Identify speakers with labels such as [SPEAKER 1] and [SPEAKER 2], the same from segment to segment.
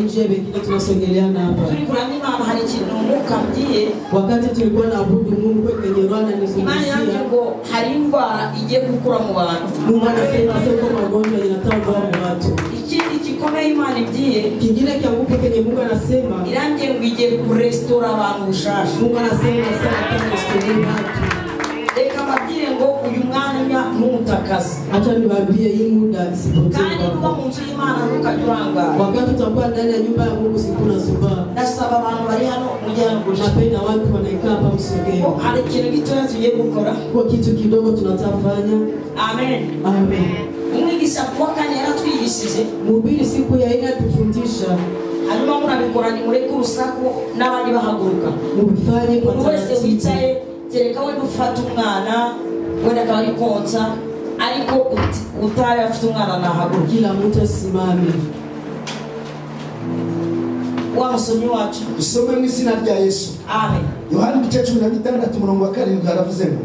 [SPEAKER 1] Nje bengine tunasongeleana hapa.
[SPEAKER 2] Tulikurani mama hari kintu mukambye
[SPEAKER 1] wakati tulikuwa naabudu Mungu kwenye Rwanda nizungumzia.
[SPEAKER 2] Imani yangu ngo hari indwara igiye gukura mu bantu.
[SPEAKER 1] Mungu anasema sasa magonjwa yanatamba mu watu.
[SPEAKER 2] Ikindi gikomeye Imana ibyiye
[SPEAKER 1] kingine kya nguvu kwenye Mungu anasema
[SPEAKER 2] irangiye ngo igiye kurestore abantu bushasha.
[SPEAKER 1] Mungu anasema sasa atarestore watu.
[SPEAKER 2] Eka mabyiye ngo uyu mwana n'umutakazi.
[SPEAKER 1] Acha niwaambie hii muda isipotee.
[SPEAKER 2] Kandi kuba mu nzu y'Imana ntukajuranga.
[SPEAKER 1] Wakati tutakuwa ndani ya nyumba ya Mungu siku na suba.
[SPEAKER 2] Ndasaba abantu bari hano mujyana
[SPEAKER 1] napenda watu wanaikaa hapa msogeo.
[SPEAKER 2] Hari ikintu gitoya tugiye gukora.
[SPEAKER 1] Kwa kitu kidogo tunatafanya.
[SPEAKER 2] Amen.
[SPEAKER 1] Amen.
[SPEAKER 2] Umwigisha kwa kane yaratwigishije.
[SPEAKER 1] Mubiri siku ya ina tufundisha.
[SPEAKER 2] Hanyuma murabikora ni mureke urusaku n'abandi bahaguruka.
[SPEAKER 1] Mubifanye kwa
[SPEAKER 2] taratibu. Wese wicaye tereka we dufata umwana wenda akaba ari konsa ariko utaye afite umwana nahaguruka.
[SPEAKER 1] Kila mtu asimame.
[SPEAKER 2] Wa musomyi wacu
[SPEAKER 3] usome mu izina rya Yesu.
[SPEAKER 2] Amen.
[SPEAKER 3] Yohana 16:7 haravuze ngo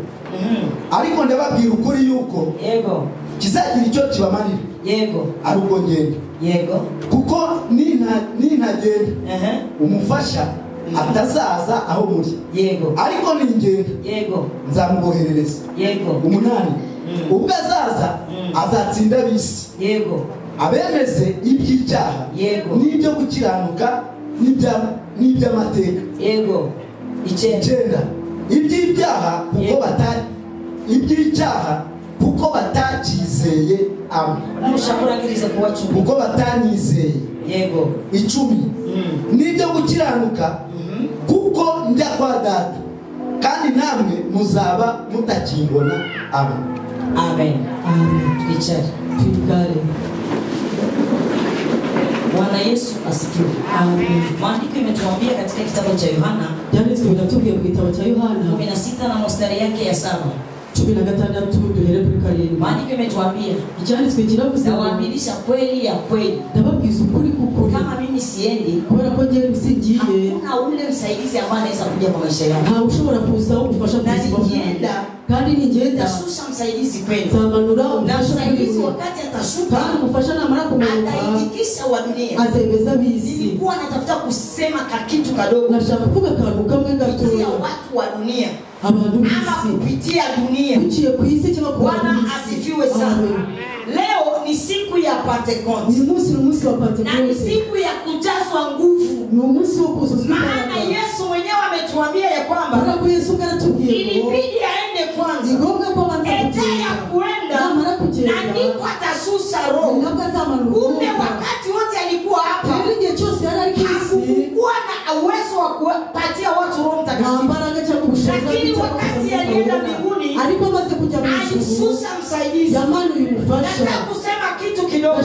[SPEAKER 3] ariko ndababwira ukuri yuko
[SPEAKER 2] yego
[SPEAKER 3] kizagira icyo kibamarira.
[SPEAKER 2] Yego
[SPEAKER 3] aruko ngende.
[SPEAKER 2] Yego
[SPEAKER 3] kuko nintagenda umufasha atazaza aho muri.
[SPEAKER 2] Yego
[SPEAKER 3] ariko ningenda
[SPEAKER 2] yego
[SPEAKER 3] nzamuboherereza.
[SPEAKER 2] Yego
[SPEAKER 3] 8 ubwo azaza azatsinda bisi.
[SPEAKER 2] Yego
[SPEAKER 3] abemeze iby'icyaha n'ibyo gukiranuka n'iby'amateka.
[SPEAKER 2] Yego 9
[SPEAKER 3] iby'ibyaha kuko batari iby'icyaha kuko batakizeye abo
[SPEAKER 2] nushakurankiriza kuwacu
[SPEAKER 3] kuko batanyizeye.
[SPEAKER 2] Yego
[SPEAKER 3] 10 n'ibyo gukiranuka kuko njya kwa data kandi namwe muzaba mutakimbona abo.
[SPEAKER 2] Amen.
[SPEAKER 1] Amen.
[SPEAKER 2] Twicare. Bwana Yesu asifiwe.
[SPEAKER 1] Amen.
[SPEAKER 2] Maandiko imetuambia katika kitabu cha Yohana,
[SPEAKER 1] jana tunatubia kitabu cha Yohana
[SPEAKER 2] 16 na mstari yake ya 7.
[SPEAKER 1] 16 duhere kuri karindwi.
[SPEAKER 2] Maandiko imetuambia
[SPEAKER 1] icyanditswe kiravuze
[SPEAKER 2] nawaaminisha kweli ya kweli.
[SPEAKER 1] Ndababwiza ukuri kukuri.
[SPEAKER 2] Kama mimi siendi,
[SPEAKER 1] kubera ko ngiye usigiye,
[SPEAKER 2] hakuna ule msaidizi ambaye anaweza kuja kwa maisha yangu.
[SPEAKER 1] Nta ushobora kuza ugufasha
[SPEAKER 2] kuzima. Kandi ningenda nashusha msaidizi kweli.
[SPEAKER 1] Zamanura
[SPEAKER 2] na msaidizi wakati atashuka,
[SPEAKER 1] kandi umufasha na mara kumwomba,
[SPEAKER 2] ataitikisha wa dunia.
[SPEAKER 1] Azemeza bisi.
[SPEAKER 2] Nilikuwa natafuta kusema kitu kadogo.
[SPEAKER 1] Nashaka kuvuga kantu kamwe gato.
[SPEAKER 2] Kupitia watu wa dunia.
[SPEAKER 1] Abantu bisi.
[SPEAKER 2] Ama kupitia dunia.
[SPEAKER 1] Uciye ku isi cyangwa ku
[SPEAKER 2] Bwana asifiwe sana. Leo ni siku ya Pentecost.
[SPEAKER 1] Ni umunsi wa Pentecost.
[SPEAKER 2] Na ni siku ya kujazwa nguvu.
[SPEAKER 1] Ni umunsi wo kuzuzwa.
[SPEAKER 2] Maana Yesu mwenyewe ametuambia ya kwamba
[SPEAKER 1] kwa Yesu karatubwiye
[SPEAKER 2] ilibidi aende kwanza.
[SPEAKER 1] Ni ngombwa ko banza
[SPEAKER 2] kuenda. Na ndipo atasusa roho. Kumbe wakati wote alikuwa hapa. Hakukuwa na uwezo wa kupatia watu Roho Mtakatifu. Lakini wakati alienda mbinguni, alisusa msaidizi. Nataka kusema kitu kidogo.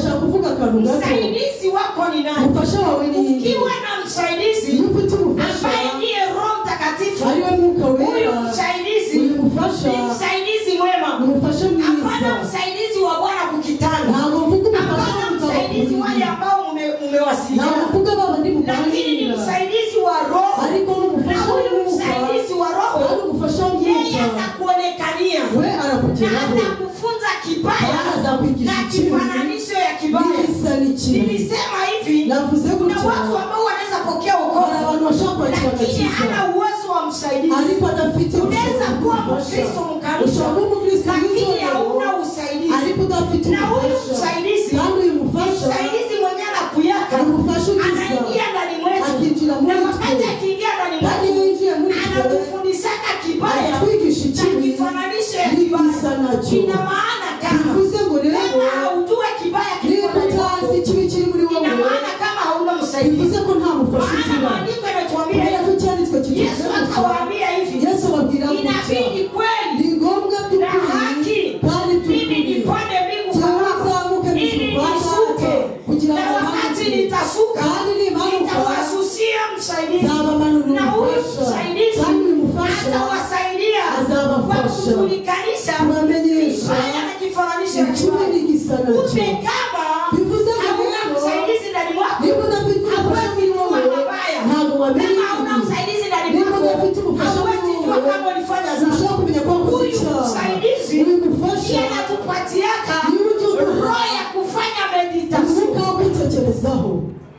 [SPEAKER 2] Msaidizi wako ni nani? Ukiwa na msaidizi ambaye ndiye Roho Mtakatifu, huyu msaidizi ni msaidizi mwema. Hapana msaidizi wa Bwana kukitana. Hapana msaidizi wale ambao mmewasiliana. Lakini ni msaidizi wa Roho. Na huyu msaidizi wa Roho yeye atakuonekania. Atakufunza kibaya na kifananisho ya kibaya. Nilisema hivi, na watu ambao wanaweza pokea wokovu lakini hana uwezo wa msaidizi. Unaweza kuwa Mkristo mkanisa lakini hauna usaidizi. Na huyu msaidizi mwenye anakuyaka anaingia ndani mwetu. Na wakati akiingia ndani mwetu anatufundishaka kibaya na kifananisho ya kibaya. Ina maana kama haujue kibaya ina maana kama hauna msaidizi. Maana maandiko yanatuambia Yesu akawaambia hivi, inabidi kweli na haki mimi nipande mbingu ili nishuke. Na wakati nitasuka nitawasusia msaidizi. Na huyu msaidizi atawasaidia kwa kutulikanisha kibaya na kifananisho ya kibaya. Kumbe kama hauna msaidizi ndani mwako, hauwezi kuwa mabaya. Kama hauna msaidizi ndani mwako, hauwezi jua kama ulifanya dhambi. Huyu msaidizi ndiye anatupatiaka roho ya kufanya meditation.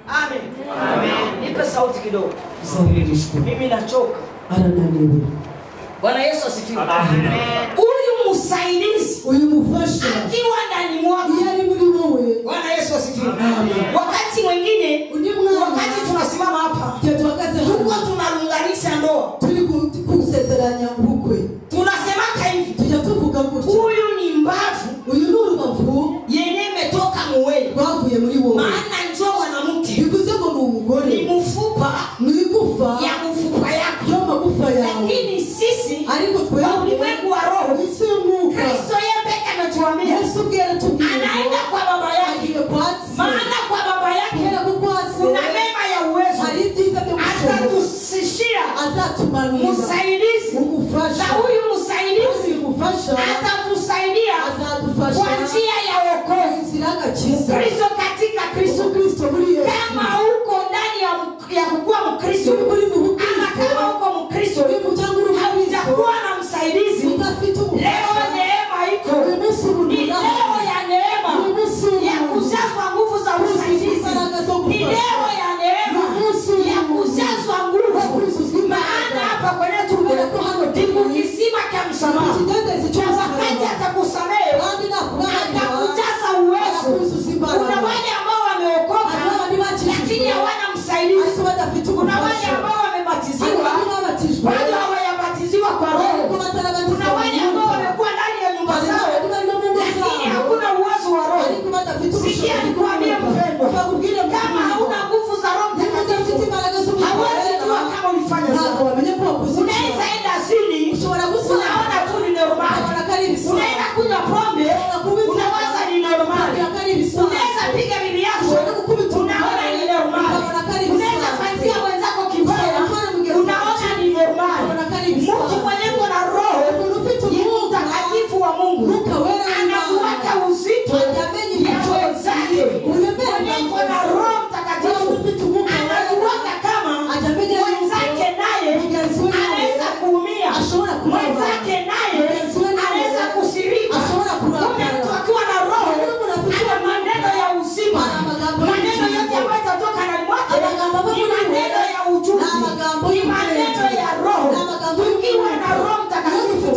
[SPEAKER 2] Amen. sauti kidogo. Mimi nachoka.
[SPEAKER 1] Arananiwe.
[SPEAKER 2] Bwana Yesu asifiwe. Huyu msaidizi,
[SPEAKER 1] Uyu mufasha.
[SPEAKER 2] akiwa ndani mwako.
[SPEAKER 1] Yari muri wowe.
[SPEAKER 2] Bwana Yesu asifiwe. Wakati mwingine, wakati tunasimama hapa, tuko tunalunganisha ndoa.
[SPEAKER 1] Turi kusezeranya ubukwe.
[SPEAKER 2] Tunasemaka hivi.
[SPEAKER 1] Tujya tuvuga gutya.
[SPEAKER 2] Huyu ni mbavu.
[SPEAKER 1] Uyu ni urubavu.
[SPEAKER 2] Yenye imetoka muwele.
[SPEAKER 1] Rwavuye muri wowe.
[SPEAKER 2] Maana njoo mwanamke.
[SPEAKER 1] Bivuze ngo ni umugore.
[SPEAKER 2] Ni mfupa.
[SPEAKER 1] Ni igufa.
[SPEAKER 2] Ya mfupa yako.
[SPEAKER 1] Yo magufa yawe.
[SPEAKER 2] Lakini sisi,
[SPEAKER 1] ariko
[SPEAKER 2] kwa ulimwengu wa roho,
[SPEAKER 1] isi y'umwuka.
[SPEAKER 2] Kristo yeye peke ametuambia.
[SPEAKER 1] Yesu bwera tubwira.
[SPEAKER 2] Anaenda kwa baba yake. Maana kwa baba yake kuna mema ya uwezo. Atatusishia msaidizi. Na huyu msaidizi atatusaidia kwa njia ya wokovu. Kristo katika Kristo. Kama uko ndani ya kukua Mkristo, ama kama uko Mkristo haujakuwa na msaidizi, leo neema iko. Ni leo ya neema ya kujazwa nguvu za usaidizi. Ni leo ya neema ya kujazwa nguvu. Maana hapa kwenye tuko kisima cha msamaha. Wakati atakusamehe, atakujaza uwezo. Kuna wale ambao wameokoka lakini hawana msaidizi. Kuna wale ambao wamebatiziwa bado hawajabatiziwa kwa roho. Kuna wale ambao wamekuwa ndani ya nyumba zao lakini hakuna uwezo wa roho. Sikia nikwambie mpendwa, kama hauna nguvu za Roho Mtakatifu hawezi jua kama ulifanya sawa. Unaweza enda zini, unaona tu ni normal. Unaenda kunywa pombe, unawaza ni normal. Unaweza piga bibi yako, unaona ni normal. Unaweza fanyia mwenzako kibaya, unaona ni normal. Mtu mwenye kuna roho ya Mtakatifu wa Mungu anakuweka uzito ya wenzake. Mwenye kuna roho Mtakatifu anatuweka kama mwenzake naye anaweza kuumia. Mwenzake naye anaweza kusirika. Kumbe mtu akiwa na roho ana maneno ya uzima. Maneno yote ambayo yatatoka ndani mwake ni maneno ya ujuzi, ni maneno ya roho. Tukiwa na Roho Mtakatifu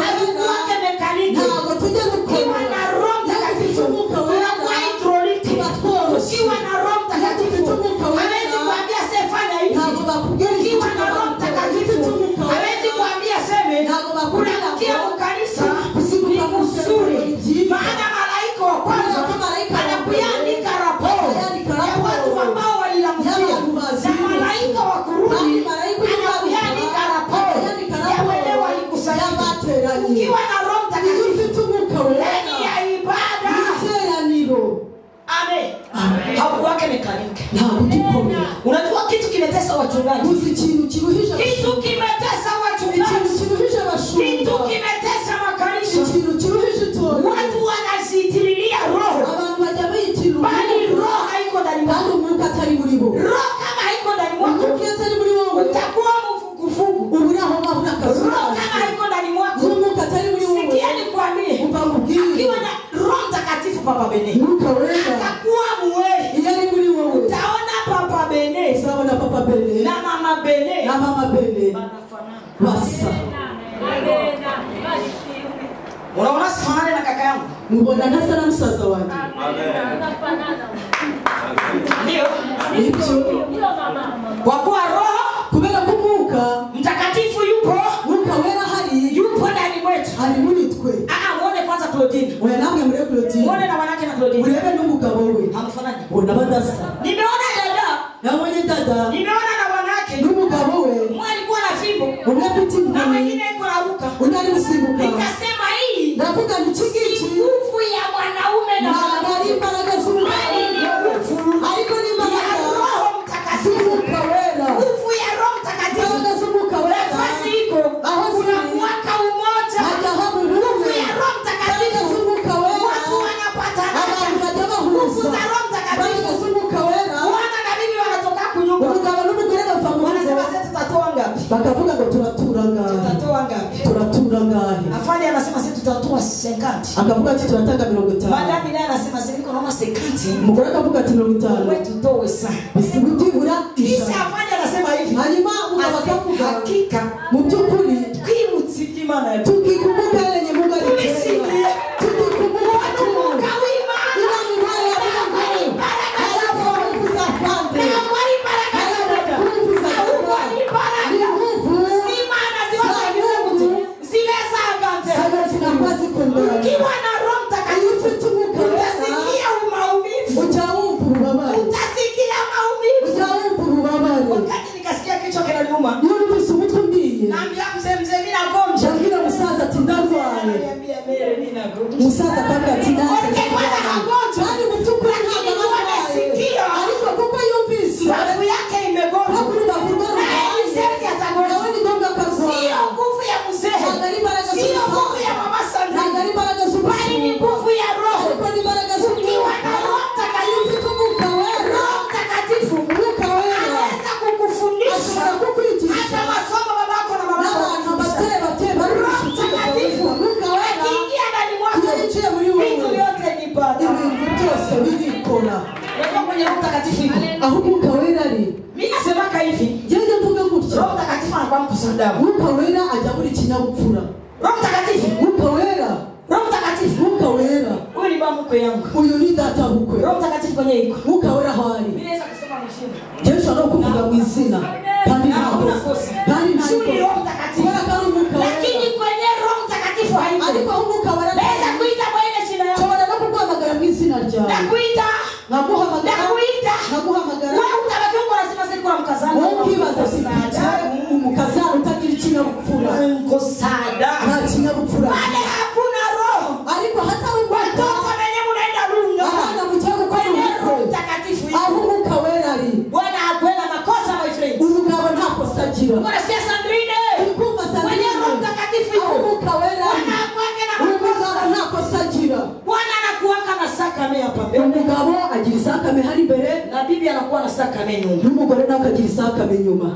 [SPEAKER 2] hatukuwake mekaniki. Tukiwa na Roho Mtakatifu tunakuwa hidroliki. Tukiwa na Roho Mtakatifu hawezi kuambia sefanya hivi. Tukiwa na Roho Mtakatifu hawezi kuambia seme unanukia mkanisa ni mzuri. Maana malaika wa kwanza anakuandika raporo ya watu ambao walilamkia, na malaika wa kurudi anakuandika raporo ya wale walikusanyika. Ukiwa na Roho Mtakatifu ndani ya ibada, amen, haukuwake mekaniki. Unajua kitu kimetesa wachungaji, kitu kimetesa wachungaji, kitu kimetesa makanisa. Watu wanazitililia roho, bali roho haiko ndani mwako. Roho kama haiko ndani mwako utakuwa mfugufugu. Roho kama haiko ndani mwako, sikia nikwambie, akiwa na Roho Mtakatifu Papa Bene atakuwa muweli. Utaona Papa Bene na Mama Bene wanafanana. Unaona sifanane na kaka yangu?
[SPEAKER 1] Mbona nasa na msaza wangu?
[SPEAKER 2] Ndio. Kwa kuwa roho
[SPEAKER 1] kubera kumuka
[SPEAKER 2] Mtakatifu yupo,
[SPEAKER 1] muka wera hari
[SPEAKER 2] yupo ndani mwetu.
[SPEAKER 1] Ari muri twe.
[SPEAKER 2] Muone kwanza Claudine.
[SPEAKER 1] Wewe namwe muri Claudine.
[SPEAKER 2] Muone na wanawake na Claudine.
[SPEAKER 1] Urebe n'umugabo we.
[SPEAKER 2] Hamfanani.
[SPEAKER 1] Bona badasa.
[SPEAKER 2] Nimeona dada.
[SPEAKER 1] Na mwenye dada.
[SPEAKER 2] Nimeona na wanawake.
[SPEAKER 1] N'umugabo we.
[SPEAKER 2] Mmoja alikuwa na fimbo.
[SPEAKER 1] Unapiti mgeni.
[SPEAKER 2] Na mwingine yuko na ruka.
[SPEAKER 1] Unali msibuka.
[SPEAKER 2] Nikasema hii.
[SPEAKER 1] Navuga ni chiki.
[SPEAKER 2] Nguvu ya mwanaume na
[SPEAKER 1] mwanamke. Baraka zuri. Aliko ni baraka.
[SPEAKER 2] Roho Mtakatifu. Nguvu ya Roho Mtakatifu. Nafasi iko. Unakuwaka umoja. Nguvu ya Roho Mtakatifu. Watu wanapatana. Nguvu za Roho Mtakatifu. Wana na bibi wanatoka kunyumba. Wanasema sasa tutatoa ngapi?
[SPEAKER 1] Bakavuga ngo turatura ngapi?
[SPEAKER 2] Tutatoa ngapi?
[SPEAKER 1] Turatura ngapi?
[SPEAKER 2] Afanye anasema sisi tutatoa 50.
[SPEAKER 1] Akavuga ati tunataka 50.
[SPEAKER 2] Madami naye anasema sisi niko naomba 50.
[SPEAKER 1] Umugore akavuga ati 50.
[SPEAKER 2] Wewe tutoe sana.
[SPEAKER 1] Bisibutibura
[SPEAKER 2] Kisha afanye anasema hivi.
[SPEAKER 1] Hanyuma akavuga
[SPEAKER 2] hakika
[SPEAKER 1] mutukuri
[SPEAKER 2] twibutse Imana yetu.
[SPEAKER 1] tukikumbuka yale yenye Mungu alitenda. Tukikumbuka Mungu kawima ila mbaya ya Mungu. Halafu kuza pande. Hawali baraka ya Mungu. Hawali baraka ya Mungu. Simana ziwasaidia mtu. Zileza agante. Sasa tunakuwa zikondora. Ukiwa na Roho Mtakatifu utasikia maumivu. Utaumbu baba. Utasikia maumivu. Utaumbu baba.
[SPEAKER 2] Wakati nikasikia kichwa kinaniuma.
[SPEAKER 1] Yule msumutumbiye.
[SPEAKER 2] Naambia mzee mimi nagonja.
[SPEAKER 1] Shakira musaza tindazwaye.
[SPEAKER 2] Niambia mimi nagonja.
[SPEAKER 1] Musaza kaka tindazwaye.
[SPEAKER 2] Okay, bwana hagonja.
[SPEAKER 1] Hadi mtuku
[SPEAKER 2] lakini tunasikia.
[SPEAKER 1] Aliko kupa yumvisi.
[SPEAKER 2] Babu yake imegonja.
[SPEAKER 1] Hakuna babu.
[SPEAKER 2] Iseti atagonja.
[SPEAKER 1] Wewe ni gonga kazo.
[SPEAKER 2] Sio nguvu ya mzee. Sio nguvu ya mama Sandra. Bali ni nguvu ya Roho. Ukiwa na Roho Mtakatifu. Roho Mtakatifu. Anaweza kukufundisha. Hata masomo babako na mamako. Roho Mtakatifu. Akiingia ndani mwako. Vitu vyote ni bada. Wewe kwenye Roho Mtakatifu iko.
[SPEAKER 1] Ahubwo kawera ari.
[SPEAKER 2] Mimi nasema hivi.
[SPEAKER 1] Jeje mvuga gutya.
[SPEAKER 2] Roho Mtakatifu anakuwa mkosandamu.
[SPEAKER 1] Ukawera ajya muri kinyabupfura.
[SPEAKER 2] Roho Mtakatifu.
[SPEAKER 1] Ukawera.
[SPEAKER 2] Roho Mtakatifu.
[SPEAKER 1] Ukawera.
[SPEAKER 2] Huyu ni mama mkwe yangu.
[SPEAKER 1] Uyu ni data bukwe.
[SPEAKER 2] Roho Mtakatifu kwenye iko.
[SPEAKER 1] Ukawera hawari.
[SPEAKER 2] Mimi naweza kusema mshindi.
[SPEAKER 1] Jeje anakuvuga mu izina. Kandi ntabwo. Kandi ntabwo.
[SPEAKER 2] Roho Mtakatifu. Lakini kwenye Roho Mtakatifu haipo.
[SPEAKER 1] Ariko aho ukawera.
[SPEAKER 2] Naweza kuita mwenye jina yako.
[SPEAKER 1] Chora no kukwamagara mu izina ryawe.
[SPEAKER 2] Nakuita.
[SPEAKER 1] Naguhamagara.
[SPEAKER 2] Nakuita.
[SPEAKER 1] Naguhamagara.
[SPEAKER 2] Wewe utabaki uko unasema sasa kwa mkazana.
[SPEAKER 1] Wewe ukibaza sitaje umukazana utagira ikinyabupfura.
[SPEAKER 2] Mkosada.
[SPEAKER 1] Nta kinyabupfura.
[SPEAKER 2] Wale hakuna roho.
[SPEAKER 1] Ariko hata
[SPEAKER 2] Watoto wenye mnaenda lunga.
[SPEAKER 1] abana mujyago kwa
[SPEAKER 2] Roho Mtakatifu.
[SPEAKER 1] aho ukawera ari.
[SPEAKER 2] Bwana hakwenda makosa my friend.
[SPEAKER 1] Umugabo nta kosa agira.
[SPEAKER 2] Bwana sikia Sandrine.
[SPEAKER 1] Ukumva
[SPEAKER 2] Kwenye
[SPEAKER 1] Sandrine.
[SPEAKER 2] Roho Mtakatifu
[SPEAKER 1] Aho
[SPEAKER 2] iko.
[SPEAKER 1] ukawera ari.
[SPEAKER 2] Bwana hakwenda na
[SPEAKER 1] Umugabo
[SPEAKER 2] makosa.
[SPEAKER 1] nta kosa agira.
[SPEAKER 2] Bwana anakuwaka na sakame hapa mbele.
[SPEAKER 1] Umugabo agira isakame hari imbere
[SPEAKER 2] Na bibi anakuwa na sakame nyuma.
[SPEAKER 1] n'umugore nawe akagira isakame nyuma.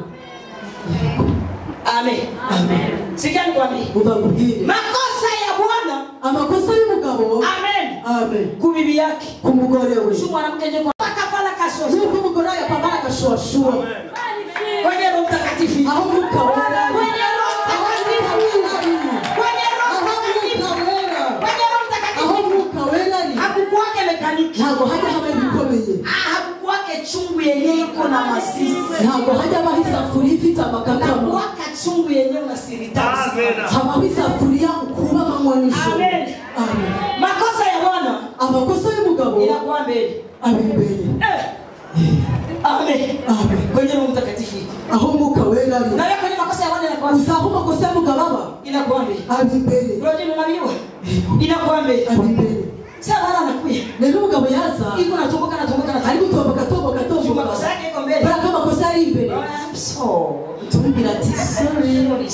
[SPEAKER 2] Amen. Amen. Sikia nikwambie.
[SPEAKER 1] Ubabwire.
[SPEAKER 2] Makosa ya Bwana.
[SPEAKER 1] Amakosa y'umugabo.
[SPEAKER 2] Amen.
[SPEAKER 1] Amen.
[SPEAKER 2] Ku bibi yake.
[SPEAKER 1] Ku mugore we.
[SPEAKER 2] Shu mwanamke je kwa kafala kasho.
[SPEAKER 1] Nuko umugore yapambana kashuashua.
[SPEAKER 2] Kwenye Roho Mtakatifu.
[SPEAKER 1] Aho ukawera ari.
[SPEAKER 2] Kwenye Roho Mtakatifu. Kwenye Roho Mtakatifu. Kwenye Roho Mtakatifu.
[SPEAKER 1] Aho ukawera ari.
[SPEAKER 2] Hakukuwake mekaniki.
[SPEAKER 1] Ntabwo hajya haba ibikomeye.
[SPEAKER 2] Hakukuwake chungu yenye iko na masisi.
[SPEAKER 1] Ntabwo hajya habaho isafuriya ifite amakakama.
[SPEAKER 2] Hakukuwaka chungu yenye una siritazi.
[SPEAKER 1] Habaho isafuriya ukuba amanywa n'ijoro.
[SPEAKER 2] Amen.
[SPEAKER 1] Amen.
[SPEAKER 2] Makosa ya Bwana.
[SPEAKER 1] Amakosa y'umugabo
[SPEAKER 2] Inakuwa mbele.
[SPEAKER 1] ari imbere.
[SPEAKER 2] Amen.
[SPEAKER 1] Amen.
[SPEAKER 2] Kwenye Roho Mtakatifu.
[SPEAKER 1] Aho umwuka wera ari.
[SPEAKER 2] Na wewe kwenye makosa ya Bwana inakuwa
[SPEAKER 1] uzaho amakosa y'umugabo aba
[SPEAKER 2] inakuwa mbele.
[SPEAKER 1] ari imbere.
[SPEAKER 2] Roho unabiwa. Inakuwa mbele.
[SPEAKER 1] Ari imbere.
[SPEAKER 2] Sasa Bwana anakuja.
[SPEAKER 1] Rero umugabo yaza
[SPEAKER 2] Iko natumbuka
[SPEAKER 1] ari gutomboka tomboka tomboka.
[SPEAKER 2] Makosa yake iko mbele.
[SPEAKER 1] Baraka amakosa ari imbere.
[SPEAKER 2] I'm so.
[SPEAKER 1] Tumubwira ati sorry.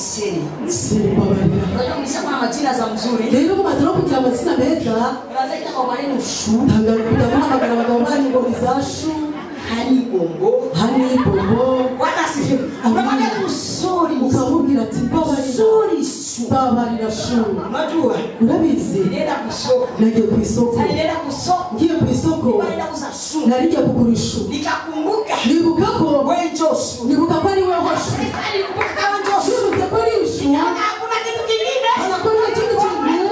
[SPEAKER 1] Simbabarira.
[SPEAKER 2] Unajua mlisema majina za mzuri.
[SPEAKER 1] Rero mumaze no kugira amazina meza.
[SPEAKER 2] Unazaita kwa maneno shu.
[SPEAKER 1] Tangaruka kuhamagara abagabo banyu ngo bizashu.
[SPEAKER 2] Hani bongo.
[SPEAKER 1] Hani bongo.
[SPEAKER 2] Bwana asifiwe. Unamwambia tu sorry.
[SPEAKER 1] Ukamubwira ati babarira.
[SPEAKER 2] Sorry shu.
[SPEAKER 1] Babarira shu.
[SPEAKER 2] Unajua?
[SPEAKER 1] Urabizi.
[SPEAKER 2] Nenda kusoko.
[SPEAKER 1] Nagiye ku isoko.
[SPEAKER 2] Nenda kusoko.
[SPEAKER 1] Ngiye ku isoko.
[SPEAKER 2] Nenda kuza shu.
[SPEAKER 1] Narigiye kugura ishu.
[SPEAKER 2] Nikakumbuka.
[SPEAKER 1] Nibuka ko
[SPEAKER 2] wewe Joshua.
[SPEAKER 1] Nibuka ko ari wewe Joshua.
[SPEAKER 2] Nibuka kama Joshua.
[SPEAKER 1] Nibuka ko ari ishu.
[SPEAKER 2] Hakuna kitu kingine.
[SPEAKER 1] Hakuna kitu kingine.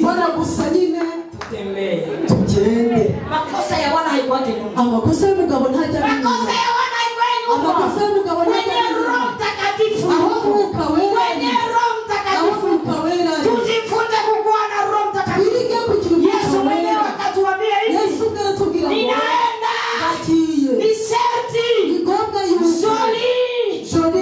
[SPEAKER 1] Bwana gusa nyine
[SPEAKER 2] tutembee.
[SPEAKER 1] Tugende.
[SPEAKER 2] Makosa ya Bwana haikuwake nyuma.
[SPEAKER 1] Amakosa y'umugabo ntajya nyuma.
[SPEAKER 2] Makosa ya Bwana haikuwake nyuma.
[SPEAKER 1] Amakosa y'umugabo ntajya nyuma.
[SPEAKER 2] Roho Mtakatifu.
[SPEAKER 1] Aho umwuka wera.
[SPEAKER 2] Kwenye Roho Mtakatifu.
[SPEAKER 1] Aho umwuka wera.
[SPEAKER 2] Tujifunze kukuwa na Roho Mtakatifu.
[SPEAKER 1] Twige kugira umwuka
[SPEAKER 2] Yesu mwenyewe akatuambia hivi.
[SPEAKER 1] Yesu aratubwira ngo
[SPEAKER 2] ninaenda.
[SPEAKER 1] Bagiye.
[SPEAKER 2] Ni sharti.
[SPEAKER 1] Ni ngombwa yuko. Joli.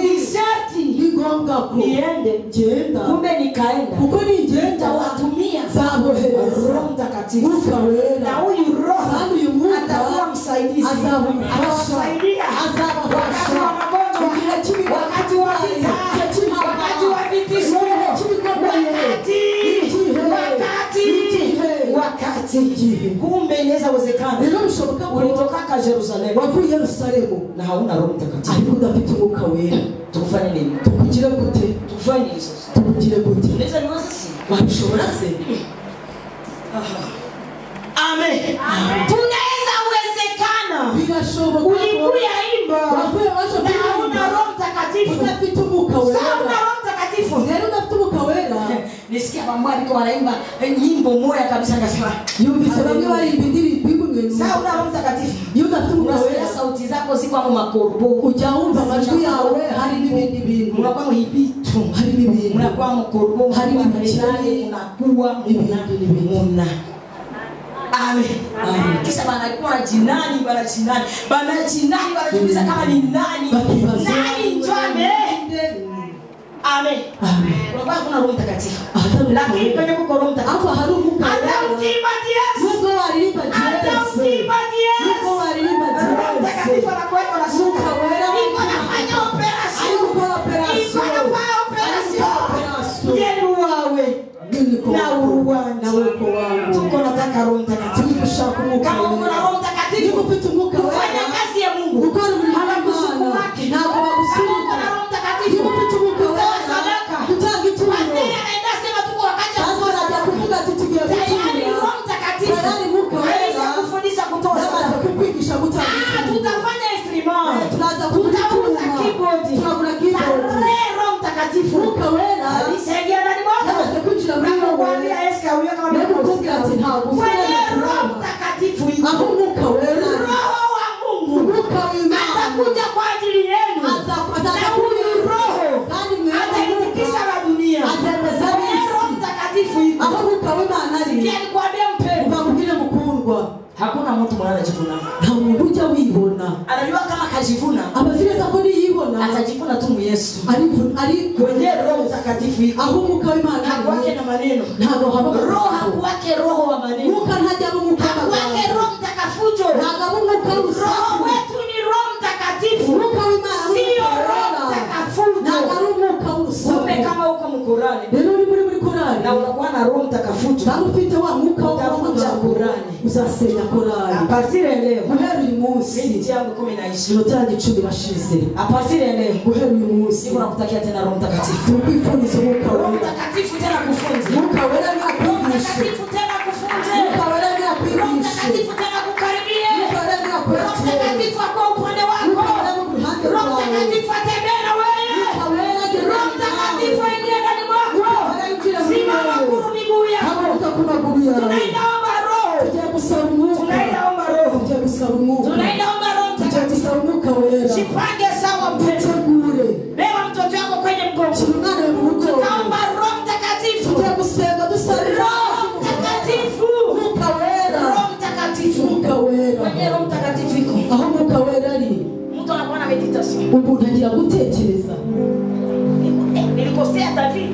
[SPEAKER 2] Ni sharti.
[SPEAKER 1] Ni ngombwa ko.
[SPEAKER 2] Niende.
[SPEAKER 1] Genda.
[SPEAKER 2] Kumbe nikaenda.
[SPEAKER 1] Kuko nigenda
[SPEAKER 2] watumia.
[SPEAKER 1] Zabohereza.
[SPEAKER 2] Roho Mtakatifu.
[SPEAKER 1] Umwuka wera.
[SPEAKER 2] Na huyu Roho.
[SPEAKER 1] Kandi uyu mwuka
[SPEAKER 2] atakuwa msaidizi.
[SPEAKER 1] Azabafasha.
[SPEAKER 2] Wakati wa magonjwa. Wakati wa vita. Wakati wa vitisho. Wakati. Kumbe inaweza wezekana.
[SPEAKER 1] Rero bishoboka ko
[SPEAKER 2] ulitoka Jerusalemu.
[SPEAKER 1] Wavuye Yerusalemu
[SPEAKER 2] na hauna Roho Mtakatifu.
[SPEAKER 1] ariko udafite umwuka wera.
[SPEAKER 2] Tukufanye nini?
[SPEAKER 1] Tukugire gute?
[SPEAKER 2] Tufanye nini sasa?
[SPEAKER 1] Tukugire gute?
[SPEAKER 2] Unaweza niwaza si?
[SPEAKER 1] wabishobora se?
[SPEAKER 2] Amen. Tunaweza uwezekana.
[SPEAKER 1] Birashoboka.
[SPEAKER 2] Ulikuya imba. Na una Roho Mtakatifu.
[SPEAKER 1] Unafite Umwuka Wera.
[SPEAKER 2] Sasa una Roho Mtakatifu.
[SPEAKER 1] Ndio unafite Umwuka Wera.
[SPEAKER 2] Nisikia mambo aliko wanaimba nyimbo moja kabisa kasema.
[SPEAKER 1] Yumvise bamwe barimba indirimbo imwe.
[SPEAKER 2] Sasa una Roho Mtakatifu.
[SPEAKER 1] Unafite Umwuka Wera.
[SPEAKER 2] Sauti zako ziko hapo makorbo.
[SPEAKER 1] Ujya wumva amajwi yawe hari n'ibindi bintu.
[SPEAKER 2] Unakuwa mhibitu.
[SPEAKER 1] Hari n'ibindi.
[SPEAKER 2] Unakuwa makorbo.
[SPEAKER 1] Hari n'ibindi.
[SPEAKER 2] Unakuwa muna. Amen. Kisha banakuwa jinani wanajiuliza kama ni nani. Nani njane? Amen. Unakuwa kuna Roho Mtakatifu. Lakini kwenye kuko Roho Mtakatifu
[SPEAKER 1] hapo hari Umwuka Wera.
[SPEAKER 2] hata ukiimba Yesu.
[SPEAKER 1] Mungu aliimba Yesu.
[SPEAKER 2] Hata ukiimba Yesu.
[SPEAKER 1] Mungu aliimba
[SPEAKER 2] Roho Mtakatifu anakuweka na shuka. Niko nafanya operation. Niko nafanya operation. Yenu wawe. Na uruwani.
[SPEAKER 1] Na uko wangu.
[SPEAKER 2] Tuko nataka Roho Mtakatifu. Kama uko na Roho Mtakatifu, kufanya kazi ya Mungu. Hawakusuku wake. Kama uko na Roho Mtakatifu, kutoa sadaka. Pastor anaenda sema tuko wakati wa kutoa sadaka. Tayari Roho Mtakatifu anaweza kufundisha kutoa sadaka. Tutafanya instrument. Tutauza keyboard. Roho Mtakatifu alisaidia ndani mwako. Nakuambia Eska huyo kama kwenye Roho Mtakatifu Roho wa Mungu atakuja kwa ajili yenu. Na huyu Roho ataitikisa la dunia. Roho Mtakatifu sikia nikwambia mpendwa, hakuna mtu mwana anajivuna.
[SPEAKER 1] Nta muntu ujya wibona.
[SPEAKER 2] Anajua kama kajivuna
[SPEAKER 1] Abazireza ko niyibona
[SPEAKER 2] atajivuna tu mu Yesu.
[SPEAKER 1] Ari
[SPEAKER 2] kwenye Roho Mtakatifu iko.
[SPEAKER 1] Aho Umwuka w'Imana
[SPEAKER 2] hakuwake na maneno.
[SPEAKER 1] Ntago haba
[SPEAKER 2] Roho hakuwake roho wa maneno.
[SPEAKER 1] Umwuka ntajya mu Umwuka
[SPEAKER 2] hakuwake Roho Mtakafujo.
[SPEAKER 1] Ntago Umwuka
[SPEAKER 2] Roho wetu ni Roho Mtakatifu.
[SPEAKER 1] Umwuka w'Imana
[SPEAKER 2] sio Roho Mtakafujo.
[SPEAKER 1] Ntago Umwuka w'urusaku.
[SPEAKER 2] Kumbe kama uko mkurani
[SPEAKER 1] rero uri muri korali
[SPEAKER 2] na unakuwa na Roho Mtakafujo,
[SPEAKER 1] na ufite wa Mwuka
[SPEAKER 2] utafuja Qurani,
[SPEAKER 1] uzasenya korali.
[SPEAKER 2] Apatire leo
[SPEAKER 1] guhera uyu munsi
[SPEAKER 2] minsi yangu 10
[SPEAKER 1] iminota 10 bashize.
[SPEAKER 2] Apatire leo
[SPEAKER 1] guhera uyu munsi
[SPEAKER 2] siko nakutakia tena Roho Mtakatifu.
[SPEAKER 1] Tukwifuriza Umwuka
[SPEAKER 2] Roho
[SPEAKER 1] Wera.
[SPEAKER 2] Mtakatifu tena kufunza.
[SPEAKER 1] Umwuka Wera ni
[SPEAKER 2] Roho Mtakatifu tena kufunza.
[SPEAKER 1] Umwuka Wera ni
[SPEAKER 2] Roho Mtakatifu tena kukaribia.
[SPEAKER 1] Umwuka Wera ni
[SPEAKER 2] Roho Mtakatifu kwa upande wako. Roho Mtakatifu atembee na wewe. Roho Mtakatifu aingie ndani mwako. Simama kwa miguu yako. Tunaenda omba Roho. Tunaenda omba Roho. Tunaenda omba Roho Mtakatifu. Jipange sawa mpendwa. Beba mtoto wako kwenye mgongo. Tutaomba Roho Mtakatifu. Roho Mtakatifu. Roho Mtakatifu. Kwenye Roho Mtakatifu iko.
[SPEAKER 1] Aho Umwuka Wera ari
[SPEAKER 2] mtu anakuwa na meditation.
[SPEAKER 1] umuntu agira gutekereza.
[SPEAKER 2] Nilikosea David.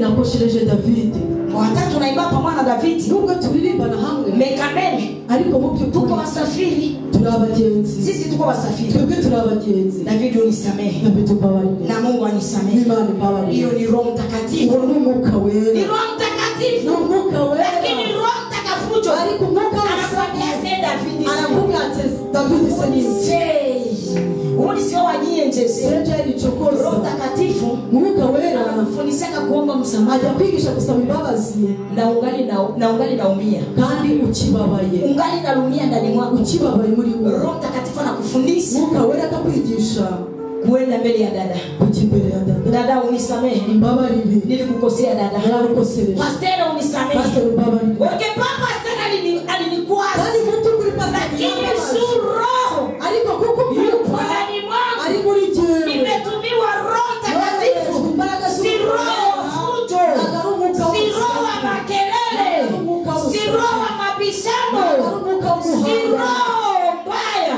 [SPEAKER 1] Nakoshereje David.
[SPEAKER 2] Wakati tunaimba pamoja na David,
[SPEAKER 1] nubwo turirimbana hamwe
[SPEAKER 2] mekambeni,
[SPEAKER 1] ariko mu by'ukuri
[SPEAKER 2] tuko wasafiri.
[SPEAKER 1] Turi abagenzi.
[SPEAKER 2] Sisi tuko wasafiri.
[SPEAKER 1] Twebwe turi abagenzi.
[SPEAKER 2] David unisamehe.
[SPEAKER 1] David ubabarire.
[SPEAKER 2] Na Mungu anisamehe.
[SPEAKER 1] Imana ibabarire.
[SPEAKER 2] Hiyo ni Roho Mtakatifu.
[SPEAKER 1] Uwo ni Umwuka Wera.
[SPEAKER 2] Ni Roho Mtakatifu.
[SPEAKER 1] Ni Umwuka Wera.
[SPEAKER 2] Lakini Roho Mtakafujo
[SPEAKER 1] ariko Umwuka
[SPEAKER 2] anakwambia sasa David.
[SPEAKER 1] Anakuambia David sasa
[SPEAKER 2] Uni sio wanyie njese. Roho Mtakatifu
[SPEAKER 1] Umwuka Wera
[SPEAKER 2] anafundisha kuomba msamaha.
[SPEAKER 1] Ajakwigisha kusaba imbabazi
[SPEAKER 2] na ungali naumia.
[SPEAKER 1] Kandi ukibabaye.
[SPEAKER 2] Ungali naumia ndani mwako.
[SPEAKER 1] Ukibabaye muri wewe.
[SPEAKER 2] Roho Mtakatifu anakufundisha.
[SPEAKER 1] Umwuka Wera akakwigisha
[SPEAKER 2] kuenda mbele ya dada.
[SPEAKER 1] Kuja mbele ya dada.
[SPEAKER 2] Dada unisamehe.
[SPEAKER 1] Mbabarire.
[SPEAKER 2] Nilikukosea dada.
[SPEAKER 1] Nilikukoseresha.
[SPEAKER 2] Pastor unisamehe.
[SPEAKER 1] Pastor mbabarire.
[SPEAKER 2] Oke papa pastor alinikwaza.
[SPEAKER 1] Bali mtu kuri pastor.
[SPEAKER 2] Lakini roho
[SPEAKER 1] aliko kuko
[SPEAKER 2] ndani mwangu.
[SPEAKER 1] Ali muri jewe.
[SPEAKER 2] Nimetumiwa Roho Mtakatifu. Si roho fujo. Si roho wa makelele. Si roho wa mabishano. Si roho mbaya.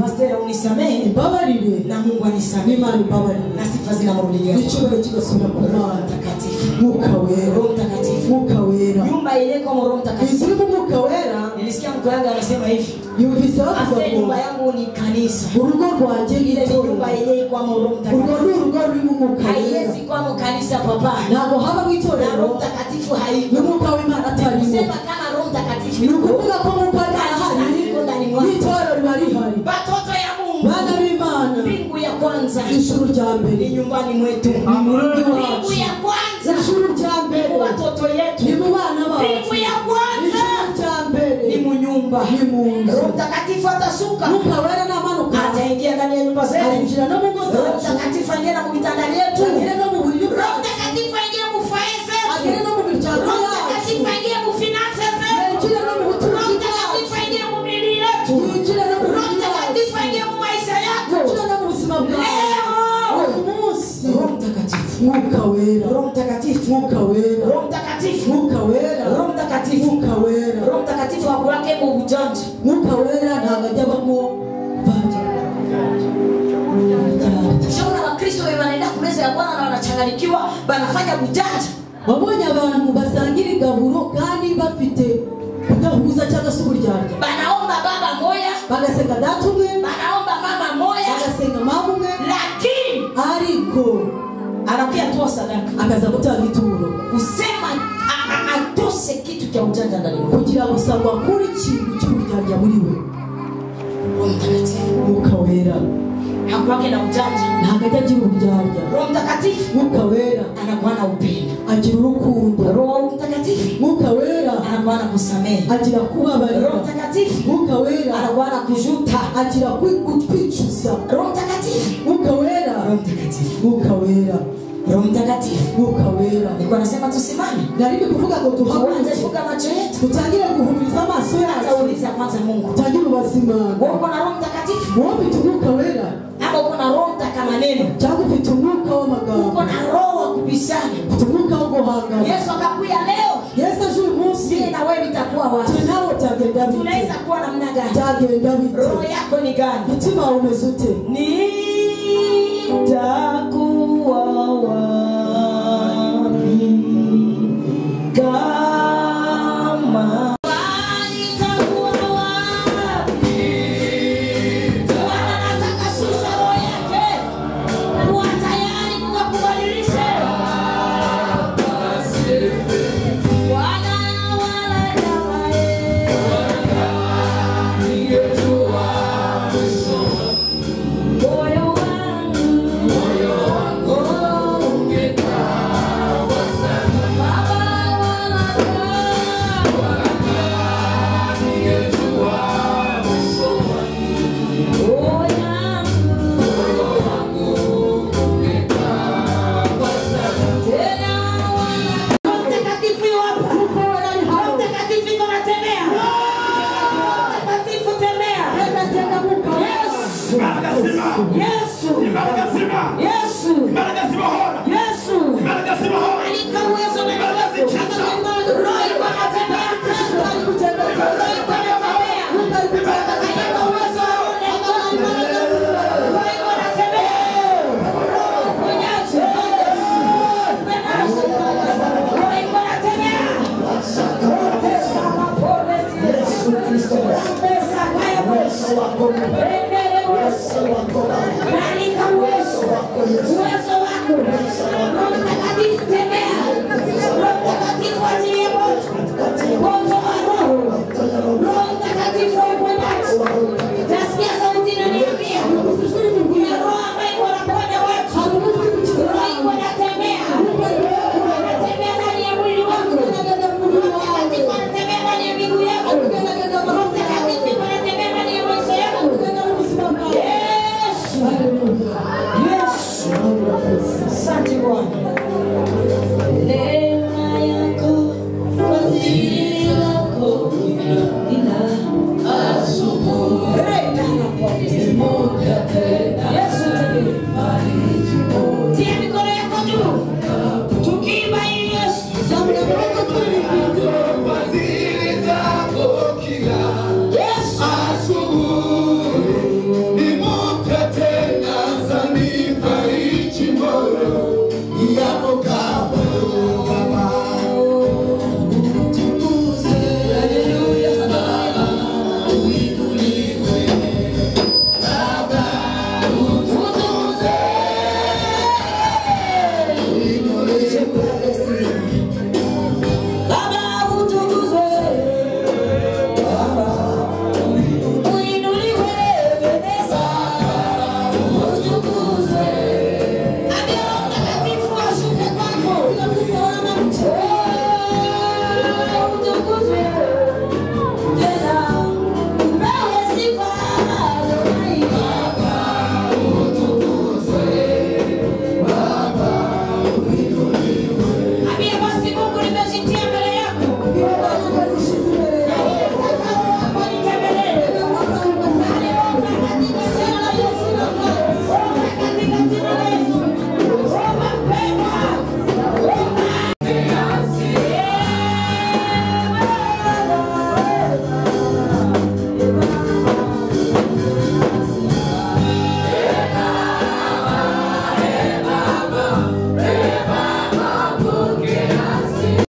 [SPEAKER 2] Pastor unisamehe.
[SPEAKER 1] Mbabarire.
[SPEAKER 2] Na Mungu anisamehe.
[SPEAKER 1] Imani mbabarire.
[SPEAKER 2] Na sifa zinamrudia.
[SPEAKER 1] Nichobora kigasubira ku Roho
[SPEAKER 2] Mtakatifu.
[SPEAKER 1] Umwuka Wera.
[SPEAKER 2] Roho Mtakatifu.
[SPEAKER 1] Umwuka Wera.
[SPEAKER 2] Nyumba ile kwa Roho Mtakatifu.
[SPEAKER 1] Izuri Umwuka Wera.
[SPEAKER 2] Nilisikia mtu wangu anasema hivi.
[SPEAKER 1] Yumvise bavuga ko
[SPEAKER 2] nyumba yangu ni kanisa.
[SPEAKER 1] Urugo rwanjye ni
[SPEAKER 2] nyumba ile kwa Roho Mtakatifu.
[SPEAKER 1] Urugo ruri mu Umwuka Wera.
[SPEAKER 2] Haiwezi kwa kanisa papa.
[SPEAKER 1] Ntabwo haba mu itorero.
[SPEAKER 2] Roho Mtakatifu haiko.
[SPEAKER 1] Umwuka w'Imana atari.
[SPEAKER 2] Sema kama Roho Mtakatifu
[SPEAKER 1] ni ukuvuga ko Umwuka ahari. Itorero ribari hari.
[SPEAKER 2] Batoto ya Mungu.
[SPEAKER 1] Bana b'Imana.
[SPEAKER 2] Mbingu ya kwanza.
[SPEAKER 1] Ijuru rya mbere.
[SPEAKER 2] Ni nyumbani mwetu.
[SPEAKER 1] Ni mu rugo
[SPEAKER 2] Mbingu ya kwanza.
[SPEAKER 1] Ijuru rya mbere.
[SPEAKER 2] watoto yetu,
[SPEAKER 1] ni mu bana bacu,
[SPEAKER 2] mbingu ya kwanza
[SPEAKER 1] cya mbere
[SPEAKER 2] ni mu nyumba,
[SPEAKER 1] ni mu nzu.
[SPEAKER 2] Roho Mtakatifu atashuka,
[SPEAKER 1] Mwuka wera n'amanuka,
[SPEAKER 2] ataingia ndani ya nyumba zetu,
[SPEAKER 1] arinjira no mu ngo
[SPEAKER 2] Roho
[SPEAKER 1] zacu,
[SPEAKER 2] Mtakatifu aingie na mu vitanda vyetu,
[SPEAKER 1] agire no mu buriri
[SPEAKER 2] Roho
[SPEAKER 1] bwacu,
[SPEAKER 2] Mtakatifu aingie mu fae zetu,
[SPEAKER 1] agire no mu miryango
[SPEAKER 2] Roho
[SPEAKER 1] yacu,
[SPEAKER 2] Mtakatifu aingie mu finance zetu,
[SPEAKER 1] yinjire no mu
[SPEAKER 2] Roho
[SPEAKER 1] butunzi
[SPEAKER 2] Mtakatifu
[SPEAKER 1] bwacu,
[SPEAKER 2] aingie mu mili yetu,
[SPEAKER 1] yinjire no mu
[SPEAKER 2] Roho
[SPEAKER 1] buriri
[SPEAKER 2] Mtakatifu
[SPEAKER 1] bwacu,
[SPEAKER 2] aingie mu maisha yako.
[SPEAKER 1] yinjire no mu buzima bwacu. Uyu munsi
[SPEAKER 2] Roho Mtakatifu,
[SPEAKER 1] Mwuka wera,
[SPEAKER 2] Roho Mtakatifu,
[SPEAKER 1] Mwuka wera,
[SPEAKER 2] Roho Mtakatifu,
[SPEAKER 1] Mwuka wera,
[SPEAKER 2] Roho Mtakatifu,
[SPEAKER 1] Mwuka wera,
[SPEAKER 2] Roho Mtakatifu hakulake mu ujanja.
[SPEAKER 1] Mwuka wera ntabwo ajya abamo bajya.
[SPEAKER 2] Shauri Wakristo wanaenda kumeza ya Bwana na wanachanganyikiwa, wanafanya ujanja.
[SPEAKER 1] Wabonye abantu basangira igaburo kandi bafite kudahuza cyangwa se uburyarya,
[SPEAKER 2] Banaomba baba moya,
[SPEAKER 1] bagasenga data umwe,
[SPEAKER 2] banaomba mama moya,
[SPEAKER 1] bagasenga mama umwe,
[SPEAKER 2] lakini
[SPEAKER 1] ariko
[SPEAKER 2] anakuya toa sadaka,
[SPEAKER 1] akaza gutanga ituro
[SPEAKER 2] kusema atose kitu cha ujanja ndani mwake.
[SPEAKER 1] kugira ngo sangwa kuri ikintu cy'uburyarya muri we.
[SPEAKER 2] Roho Mtakatifu
[SPEAKER 1] Mwuka wera
[SPEAKER 2] hakuwake na ujanja.
[SPEAKER 1] ntabwo ajya agira uburyarya.
[SPEAKER 2] Roho Mtakatifu
[SPEAKER 1] Mwuka wera
[SPEAKER 2] anakuwa na upendo.
[SPEAKER 1] agira urukundo.
[SPEAKER 2] Roho Mtakatifu
[SPEAKER 1] Mwuka wera
[SPEAKER 2] anakuwa na kusamehe.
[SPEAKER 1] agira kubabarira.
[SPEAKER 2] Roho Mtakatifu
[SPEAKER 1] Mwuka wera
[SPEAKER 2] anakuwa na kujuta.
[SPEAKER 1] agira kwicuza.
[SPEAKER 2] Roho Mtakatifu,
[SPEAKER 1] Mwuka wera,
[SPEAKER 2] Roho Mtakatifu,
[SPEAKER 1] Mwuka wera,
[SPEAKER 2] Roho Mtakatifu.
[SPEAKER 1] Mwuka wera.
[SPEAKER 2] Nilikuwa nasema tusimame,
[SPEAKER 1] Nari kuvuga ngo
[SPEAKER 2] tuanze
[SPEAKER 1] tuhaguruke,
[SPEAKER 2] funga macho yetu,
[SPEAKER 1] tutangire guhumuriza amaso yacu,
[SPEAKER 2] tutauliza kwanza Mungu,
[SPEAKER 1] tutangire ubuzima.
[SPEAKER 2] wewe uko na Roho Mtakatifu
[SPEAKER 1] Wowe ufite Mwuka wera
[SPEAKER 2] ama uko na Roho Mtakatifu maneno?
[SPEAKER 1] cyangwa ufite umwuka w'amagambo,
[SPEAKER 2] Uko na roho wa kubishana?
[SPEAKER 1] ufite umwuka wo guhangana.
[SPEAKER 2] Yesu akakuya leo,
[SPEAKER 1] Yesu aje uyu munsi,
[SPEAKER 2] mimi na wewe itakuwa wapi?
[SPEAKER 1] twe nawe byagenda bite?
[SPEAKER 2] Tunaweza kuwa namna gani?
[SPEAKER 1] Byagenda bite?
[SPEAKER 2] Roho yako ni gani?
[SPEAKER 1] Mutima wawe umeze ute?
[SPEAKER 2] Nitakuwa wapi?